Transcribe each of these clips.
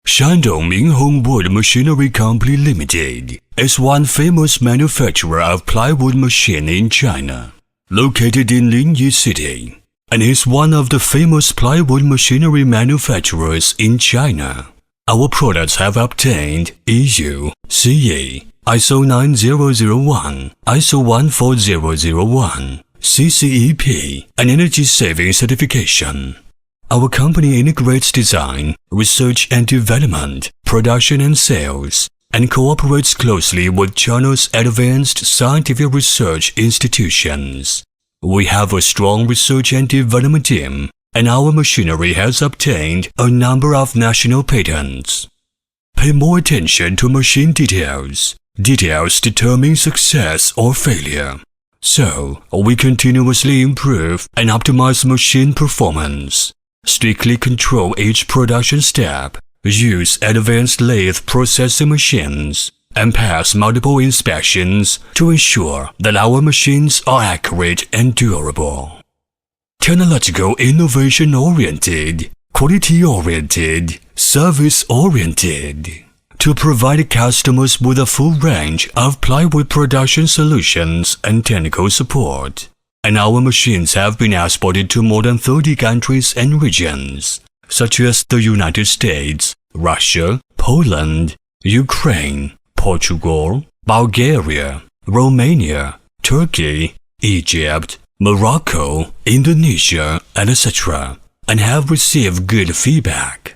Shandong Minhong Wood Machinery Company Limited is one famous manufacturer of plywood machine in China, located in Linha City, and is one of the famous plywood machinery manufacturers in China. Our products have obtained EU, CE, ISO 9001, ISO 14001, CCEP, and energy saving certification. Our company integrates design, research and development, production and sales, and cooperates closely with China's advanced scientific research institutions. We have a strong research and development team, and our machinery has obtained a number of national patents. Pay more attention to machine details. Details determine success or failure. So, we continuously improve and optimize machine performance. Strictly control each production step, use advanced lathe processing machines, and pass multiple inspections to ensure that our machines are accurate and durable. Technological innovation-oriented, quality-oriented, service-oriented. To provide customers with a full range of plywood production solutions and technical support. And our machines have been exported to more than 30 countries and regions, such as the United States, Russia, Poland, Ukraine, Portugal, Bulgaria, Romania, Turkey, Egypt, Morocco, Indonesia, and etc., and have received good feedback.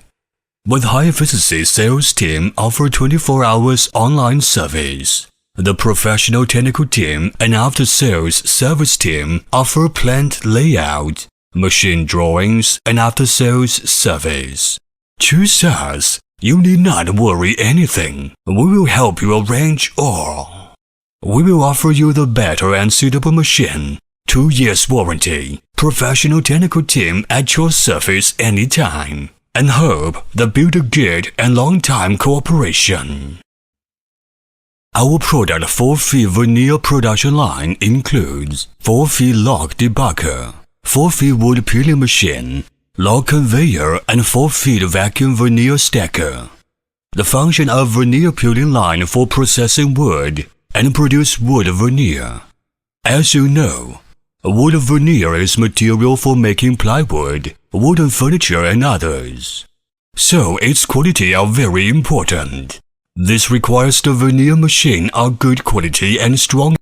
With high-efficiency sales team offer 24 hours online service. The professional technical team and after-sales service team offer plant layout, machine drawings, and after-sales service. Choose us. You need not worry anything. We will help you arrange all. We will offer you the better and suitable machine, 2 years warranty, professional technical team at your service anytime, and hope that build a good and long-time cooperation. Our product 4-feet veneer production line includes 4-feet log debugger, 4-feet wood peeling machine, log conveyor, and 4-feet vacuum veneer stacker. The function of veneer peeling line for processing wood and produce wood veneer. As you know, wood veneer is material for making plywood, wooden furniture, and others. So its quality are very important. This requires the veneer machine are good quality and strong.